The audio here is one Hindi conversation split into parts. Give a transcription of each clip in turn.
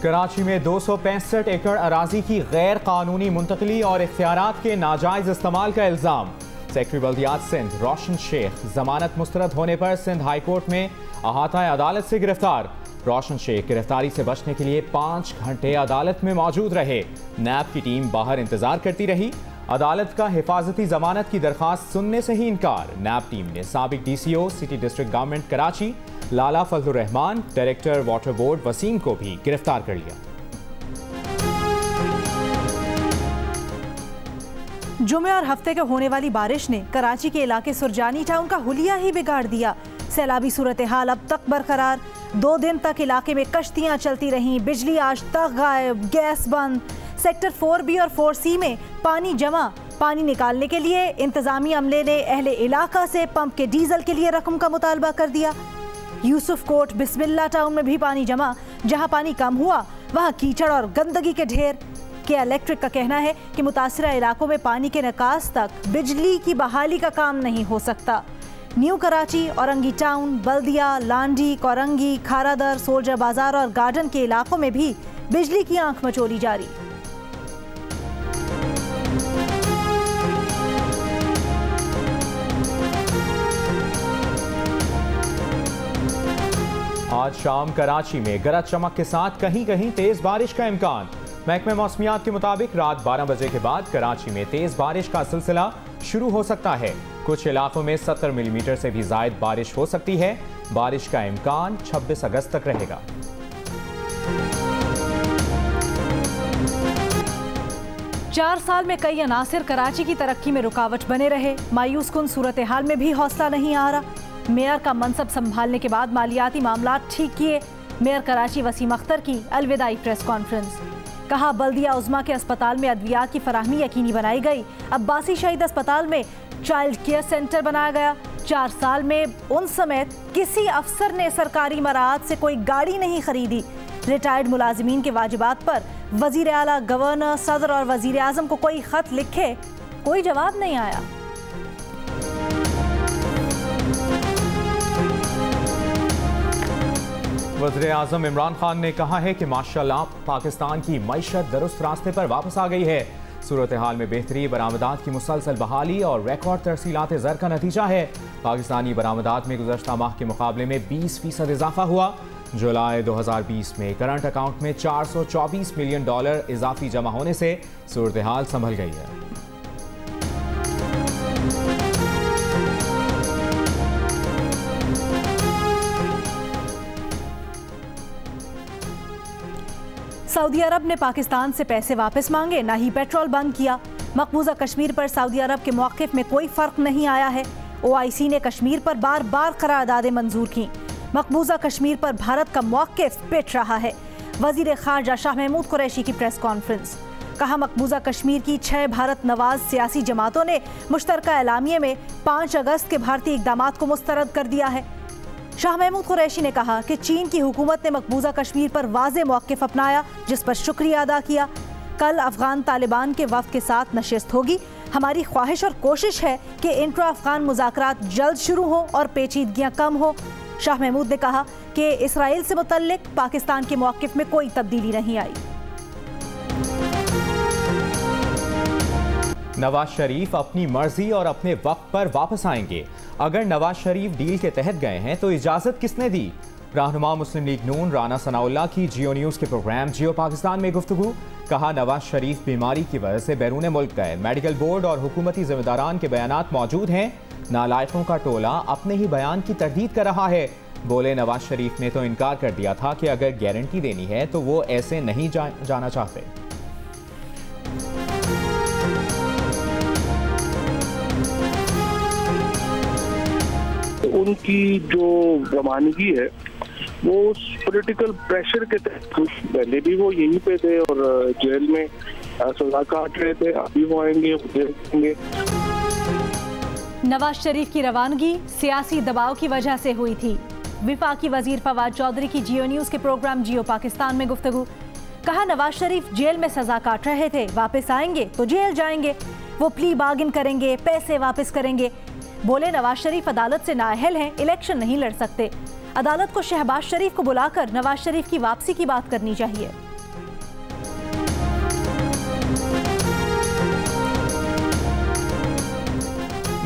कराची में 265 एकड़ अराजी की गैर कानूनी मुंतकली और इख्तियारात के नाजायज इस्तेमाल का इल्ज़ाम। सेक्रेटरी बल्दियात सिंध रोशन शेख जमानत मुस्तरद होने पर सिंध हाई कोर्ट में अहाता अदालत से गिरफ्तार। रोशन शेख गिरफ्तारी से बचने के लिए 5 घंटे अदालत में मौजूद रहे। नैब की टीम बाहर इंतजार करती रही। अदालत का हिफाजती जमानत की दरख्वास्त सुनने से ही इनकार। नैब टीम ने साबिक DCO city district government Karachi Lala Fazlur Rahman, director water board Wasim को भी गिरफ्तार कर लिया। जुमे और हफ्ते के होने वाली बारिश ने कराची के इलाके सुरजानी टाउन का हुलिया ही बिगाड़ दिया। सैलाबी सूरत हाल अब तक बरकरार। 2 दिन तक इलाके में कश्तियां चलती रहीं, बिजली आज तक गायब, गैस बंद। सेक्टर 4B और 4C में पानी जमा। पानी निकालने के लिए इंतजामी अमले ने अहले इलाका से पंप के डीजल के लिए रकम का मुतालबा कर दिया। यूसुफ कोट बिस्मिल्ला टाउन में भी पानी जमा। जहां पानी कम हुआ वहां कीचड़ और गंदगी के ढेर। के इलेक्ट्रिक का कहना है कि मुतासरा इलाकों में पानी के निकास तक बिजली की बहाली का काम नहीं हो सकता। न्यू कराची, औरंगी टाउन, बल्दिया, लांडी, कोरंगी, खारादर, सोल्जर बाजार और गार्डन के इलाकों में भी बिजली की आंख मचोली जारी। आज शाम कराची में गरज चमक के साथ कहीं कहीं तेज बारिश का इम्कान। महकमे मौसमियात के मुताबिक रात 12 बजे के बाद कराची में तेज बारिश का सिलसिला शुरू हो सकता है। कुछ इलाकों में 70 मिलीमीटर से भी ज्यादा बारिश हो सकती है। बारिश का इम्कान 26 अगस्त तक रहेगा। चार साल में कई अनासिर कराची की तरक्की में रुकावट बने रहे। मायूस कुन सूरत हाल में भी हौसला नहीं आ रहा। मेयर का मनसब संभालने के बाद मालियाती मामला ठीक किए। मेयर कराची वसीम अख्तर की अलविदाई प्रेस कॉन्फ्रेंस। कहा बल्दिया उज़्मा के अस्पताल में अद्वियात की फराहमी यकीनी बनाई गई। अब्बासी शहीद अस्पताल में चाइल्ड केयर सेंटर बनाया गया। 4 साल में उन समेत किसी अफसर ने सरकारी मराहत से कोई गाड़ी नहीं खरीदी। रिटायर्ड मुलाजिमीन के वाजिबात पर वजीर आला, गवर्नर, सदर और वजीर आजम को कोई खत लिखे, कोई जवाब नहीं आया। वज़ीर आज़म इमरान खान ने कहा है कि माशाअल्लाह पाकिस्तान की मईशत दुरुस्त रास्ते पर वापस आ गई है। सूरत हाल में बेहतरी, बरामदात की मुसलसल बहाली और रिकॉर्ड तरसीलात ज़र का नतीजा है। पाकिस्तानी बरामदात में गुज़श्ता माह के मुकाबले में 20% इजाफा हुआ। जुलाई 2020 में करंट अकाउंट में $424 मिलियन इजाफी जमा होने से सूरत हाल संभल गई है। सऊदी अरब ने पाकिस्तान से पैसे वापस मांगे, ना ही पेट्रोल बंद किया। मकबूजा कश्मीर पर सऊदी अरब के मौक़िफ़ में कोई फ़र्क नहीं आया है। OIC ने कश्मीर पर बार बार करारदादें मंजूर की। मकबूजा कश्मीर पर भारत का मौक़िफ़ पिट रहा है। वज़ीर ख़ारजा शाह महमूद कुरैशी की प्रेस कॉन्फ्रेंस। कहा मकबूजा कश्मीर की 6 भारत नवाज सियासी जमातों ने मुश्तरका एलामिये में 5 अगस्त के भारतीय इक़दामात को मुस्तरद कर दिया है। शाह महमूद कुरैशी ने कहा कि चीन की हुकूमत ने मकबूजा कश्मीर पर वाज़े मौक़िफ़ अपनाया, जिस पर शुक्रिया अदा किया। कल अफ़गान तालिबान के वफ़द के साथ नशिस्त होगी। हमारी ख्वाहिश और कोशिश है कि इंट्रा अफ़गान मुज़ाकरात जल्द शुरू हो और पेचीदगियाँ कम हो। शाह महमूद ने कहा कि इसराइल से मुतल्लिक़ पाकिस्तान के मौक़िफ़ में कोई तब्दीली नहीं आई। नवाज शरीफ अपनी मर्जी और अपने वक्त पर वापस आएंगे। अगर नवाज शरीफ डील के तहत गए हैं तो इजाजत किसने दी? रहनुमा मुस्लिम लीग नून राना सनाउल्लाह की जियो न्यूज़ के प्रोग्राम जियो पाकिस्तान में गुफ्तगू। कहा नवाज शरीफ बीमारी की वजह से बैरून मुल्क गए। मेडिकल बोर्ड और हुकूमती जिम्मेदारान के बयानात मौजूद हैं। नालायकों का टोला अपने ही बयान की तरदीद कर रहा है। बोले नवाज शरीफ ने तो इनकार कर दिया था कि अगर गारंटी देनी है तो वो ऐसे नहीं जाना चाहते। उनकी जो रवानगी है वो पॉलिटिकल प्रेशर के तहत, पहले भी वो यहीं पे थे और जेल में सजा काट रहे थे, अभी वो आएंगे, देखेंगे। नवाज शरीफ की रवानगी सियासी दबाव की वजह से हुई थी। विफाकी वजीर फवाद चौधरी की जियो न्यूज़ के प्रोग्राम जियो पाकिस्तान में गुफ्तगू। कहा नवाज शरीफ जेल में सजा काट रहे थे, वापस आएंगे तो जेल जाएंगे। वो प्ली बार्गिन करेंगे, पैसे वापस करेंगे। बोले नवाज शरीफ अदालत से नाअहल हैं, इलेक्शन नहीं लड़ सकते। अदालत को शहबाज शरीफ को बुलाकर नवाज शरीफ की वापसी की बात करनी चाहिए।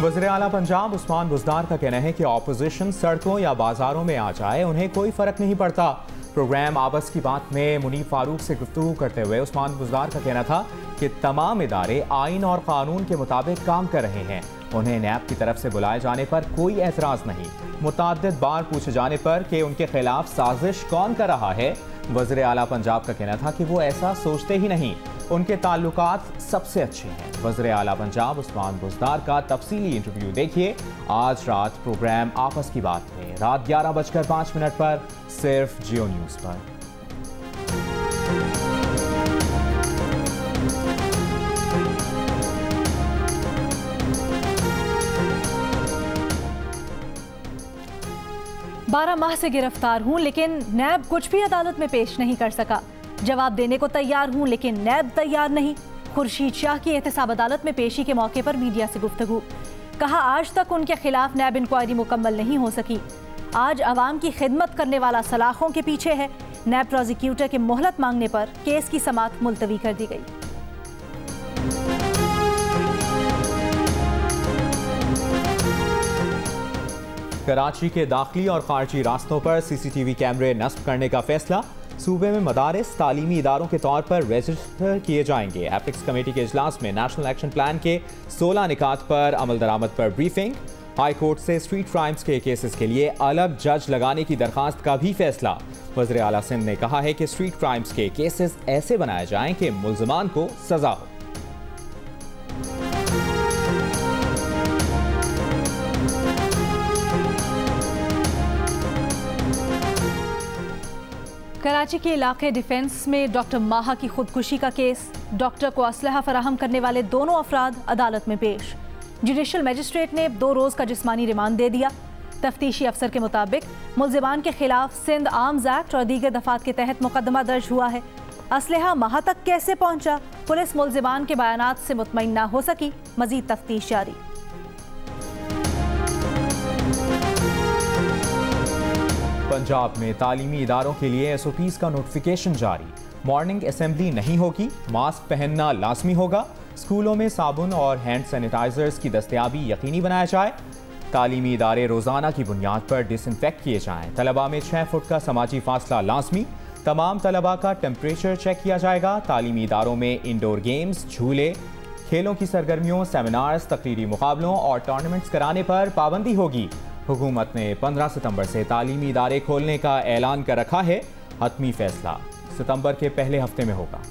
वज़ीर आला पंजाब उस्मान बुज़दार का कहना है कि ऑपोजिशन सड़कों या बाजारों में आ जाए, उन्हें कोई फ़र्क नहीं पड़ता। प्रोग्राम आपस की बात में मुनीब फारूक से गुफ्तगू करते हुए उस्मान बुज़दार का कहना था कि तमाम इदारे आइन और कानून के मुताबिक काम कर रहे हैं। उन्हें नैब की तरफ से बुलाए जाने पर कोई एतराज़ नहीं। मुतअद्दिद बार पूछे जाने पर कि उनके खिलाफ साजिश कौन कर रहा है, वज़ीर आला पंजाब का कहना था कि वो ऐसा सोचते ही नहीं, उनके ताल्लुकात सबसे अच्छे हैं। वज़ीर आला पंजाब उस्मान बुज़दार का तफसीली इंटरव्यू देखिए आज रात प्रोग्राम आपस की बात में, रात 11:05 पर, सिर्फ जियो न्यूज़ पर। बारह माह से गिरफ्तार हूं लेकिन नैब कुछ भी अदालत में पेश नहीं कर सका। जवाब देने को तैयार हूं लेकिन नैब तैयार नहीं। खुर्शीद शाह की एहतसाब अदालत में पेशी के मौके पर मीडिया से गुफ्तगू। कहा आज तक उनके खिलाफ नैब इंक्वायरी मुकम्मल नहीं हो सकी। आज अवाम की खिदमत करने वाला सलाखों के पीछे है। नैब प्रोसिक्यूटर के मोहलत मांगने पर केस की समाअत मुलतवी कर दी गई। कराची के दाखिली और खारजी रास्तों पर सीसीटीवी कैमरे नस्ब करने का फैसला। सूबे में मदारिस तालीमी इदारों के तौर पर रजिस्टर किए जाएंगे। एपिक्स कमेटी के इजलास में नेशनल एक्शन प्लान के 16 निकात पर अमल दरामद पर ब्रीफिंग। हाई कोर्ट से स्ट्रीट क्राइम्स के केसेस के लिए अलग जज लगाने की दरखास्त का भी फैसला। वज़ीर आला सिंध ने कहा है कि स्ट्रीट क्राइम्स के केसेस ऐसे बनाए जाएं कि मुल्ज़िमान को सजा हो। कराची के इलाके डिफेंस में डॉक्टर माहा की खुदकुशी का केस। डॉक्टर को असलहा फराहम करने वाले दोनों अफराद अदालत में पेश। जुडिशल मजिस्ट्रेट ने 2 रोज़ का जिस्मानी रिमांड दे दिया। तफ्तीशी अफसर के मुताबिक मुल्ज़िमान के खिलाफ सिंध आर्म्स एक्ट और दीगर दफात के तहत मुकदमा दर्ज हुआ है। असलहा माहा तक कैसे पहुंचा, पुलिस मुल्ज़िमान के बयानात से मुतमईन ना हो सकी। मजीद तफ्तीश जारी। पंजाब में तालीमी इदारों के लिए SOPs का नोटिफिकेशन जारी। मॉर्निंग असेंबली नहीं होगी, मास्क पहनना लाजमी होगा। स्कूलों में साबुन और हैंड सैनिटाइजर्स की दस्तयाबी यकीनी बनाया जाए। तालीमी इदारे रोज़ाना की बुनियाद पर डिसइंफेक्ट किए जाएँ। तलबा में 6 फुट का समाजी फासला लाजमी। तमाम तलबा का टेम्परेचर चेक किया जाएगा। तालीमी इदारों में इंडोर गेम्स, झूले, खेलों की सरगर्मियों, सेमिनार्स, तकरीरी मुकाबलों और टूर्नामेंट्स कराने पर पाबंदी होगी। हुकूमत ने 15 सितंबर से तालीमी इदारे खोलने का ऐलान कर रखा है। हतमी फैसला सितंबर के पहले हफ्ते में होगा।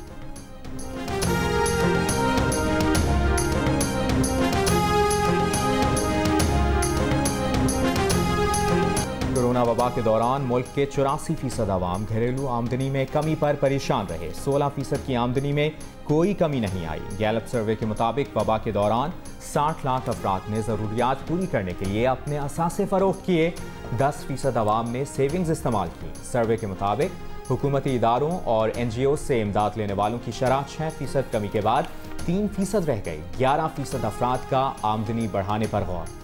कोरोना वबा के दौरान मुल्क के 84% आवाम घरेलू आमदनी में कमी पर परेशान रहे। 16% की आमदनी में कोई कमी नहीं आई। गैलप सर्वे के मुताबिक वबा के दौरान 60 लाख अफराद ने ज़रूरियात पूरी करने के लिए अपने असासे फ़रोख्त किए। 10% आवाम ने सेविंग्स इस्तेमाल की। सर्वे के मुताबिक हुकूमती इदारों और NGO से इमदाद लेने वालों की शरह 6% कमी के बाद 3% रह गई। 11% अफराद का आमदनी बढ़ाने पर गौर।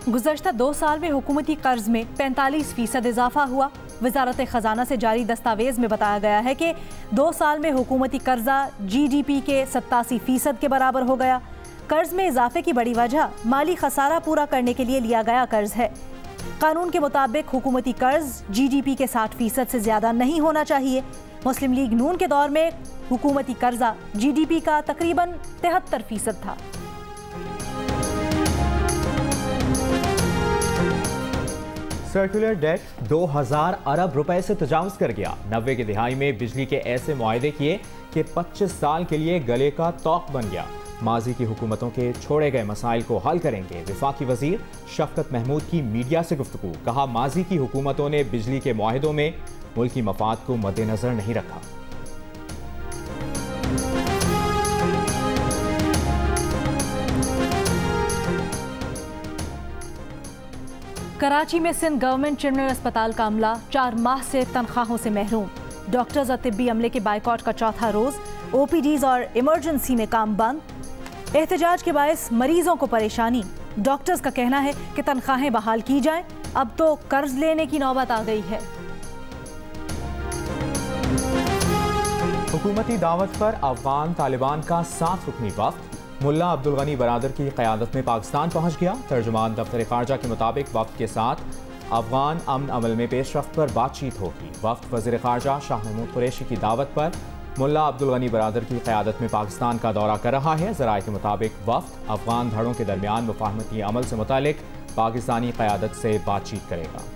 गुज़श्ता 2 साल में हुकूमती कर्ज में 45% इजाफा हुआ। वजारत खजाना से जारी दस्तावेज में बताया गया है कि 2 साल में हुकूमती कर्जा GDP के 87% के बराबर हो गया। कर्ज में इजाफे की बड़ी वजह माली खसारा पूरा करने के लिए लिया गया कर्ज है। कानून के मुताबिक हुकूमती कर्ज GDP के 60% से ज्यादा नहीं होना चाहिए। मुस्लिम लीग नून के दौर में हुकूमती कर्जा GDP का तकरीबन 73% था। सर्कुलर डेट 2000 अरब रुपए से तजावुज कर गया। 90 की दिहाई में बिजली के ऐसे मुआहदे किए कि 25 साल के लिए गले का तौक बन गया। माजी की हुकूमतों के छोड़े गए मसाइल को हल करेंगे। वफाकी वजीर शफकत महमूद की मीडिया से गुफ्तगू। कहा माजी की हुकूमतों ने बिजली के मुआहदों में मुल्की मफाद को मद्देनजर नहीं रखा। कराची में सिंध गवर्नमेंट चिल्ड्रन अस्पताल का अमला 4 माह से तनख्वाहों से महरूम। डॉक्टर्स और तिब्बी अमले के बाइकआउट का चौथा रोज। OPDs और इमरजेंसी में काम बंद। एहतजाज के बायस मरीजों को परेशानी। डॉक्टर्स का कहना है कि तनख्वाहें बहाल की जाएं, अब तो कर्ज लेने की नौबत आ गई है। हुकूमती दावत पर अफगान तालिबान का 7 रुकनी वफ्द मुल्ला अब्दुल गनी बरादर की क़यादत में पाकिस्तान पहुंच गया। तर्जुमान दफ्तर ख़ारजा के मुताबिक वफ्द के साथ अफगान अमन अमल में पेशरफ्त पर बातचीत होगी। वफ्द वज़ीर ख़ारजा शाह महमूद कुरैशी की दावत पर मुल्ला अब्दुल गनी बरादर की क़यादत में पाकिस्तान का दौरा कर रहा है। ज़राए के मुताबिक वफ्द अफगान धड़ों के दरमियान मुफाहमती अमल से मुतालिक पाकिस्तानी क़यादत से बातचीत करेगा।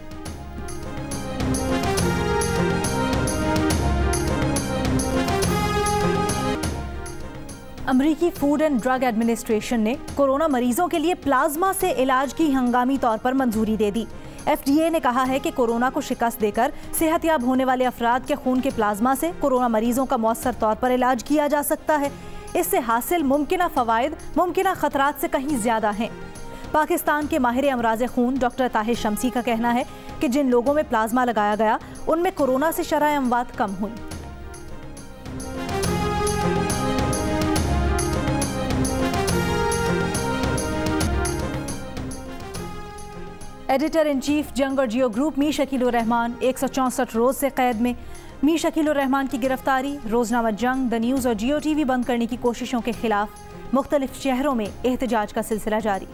अमरीकी फूड एंड ड्रग एडमिनिस्ट्रेशन ने कोरोना मरीजों के लिए प्लाज्मा से इलाज की हंगामी तौर पर मंजूरी दे दी। FDA ने कहा है कि कोरोना को शिकस्त देकर सेहतयाब होने वाले अफराद के खून के प्लाज्मा से कोरोना मरीजों का मौसर तौर पर इलाज किया जा सकता है। इससे हासिल मुमकिना फ़वाइद मुमकिना ख़तरात से कहीं ज़्यादा हैं। पाकिस्तान के माहिर अमराज़ खून डॉक्टर ताहिर शमसी का कहना है कि जिन लोगों में प्लाज्मा लगाया गया उनमें कोरोना से शरह अमवात कम हुई। एडिटर इन चीफ जंग और जियो ग्रुप मीर शकील उर रहमान 164 रोज़ से कैद में। मीर शकील उर रहमान की गिरफ्तारी रोजनामा जंग, द न्यूज़ और जियो टीवी बंद करने की कोशिशों के खिलाफ मुख्तलिफ शहरों में एहतजाज का सिलसिला जारी।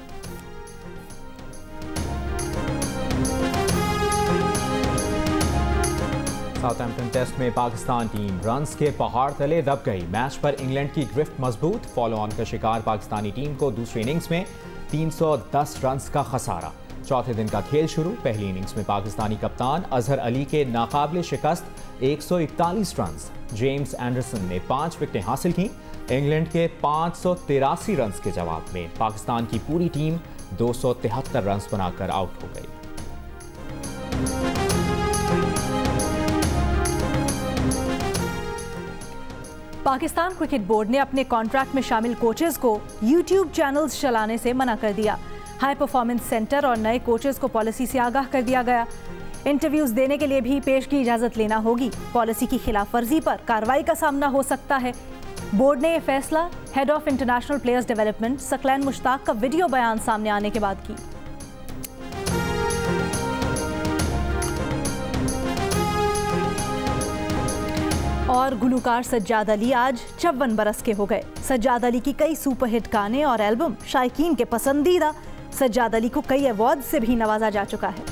साउथहैम्पटन टेस्ट में पाकिस्तान टीम रन्स के पहाड़ तले दब गई। मैच पर इंग्लैंड की गिरफ्त मजबूत। फॉलो ऑन का शिकार पाकिस्तानी टीम को दूसरी इनिंग्स में 310 रन्स का खसारा। चौथे दिन का खेल शुरू। पहली इनिंग्स में पाकिस्तानी कप्तान अजहर अली के नाकाबिले शिकस्त 141 रन्स। जेम्स एंडरसन ने 5 विकेटें हासिल की। इंग्लैंड के 583 रन्स के जवाब में पाकिस्तान की पूरी टीम 273 रन्स बनाकर आउट हो गई। पाकिस्तान क्रिकेट बोर्ड ने अपने कॉन्ट्रैक्ट में शामिल कोचेस को YouTube चैनल्स चलाने से मना कर दिया। हाई परफॉर्मेंस सेंटर और नए कोचेस को पॉलिसी से आगाह कर दिया गया। इंटरव्यूज देने के लिए भी पेश की इजाज़त लेना होगी। पॉलिसी की खिलाफ वर्जी पर कार्रवाई का सामना हो सकता है। बोर्ड ने यह फैसला head of international players development Saqlain Mushtaq का वीडियो बयान सामने आने के बाद की। और गुलूकार सज्जाद अली आज 54 बरस के हो गए। सज्जाद अली की कई सुपरहिट गाने और एल्बम शायकीन के पसंदीदा। सज्जाद अली को कई अवार्ड से भी नवाजा जा चुका है।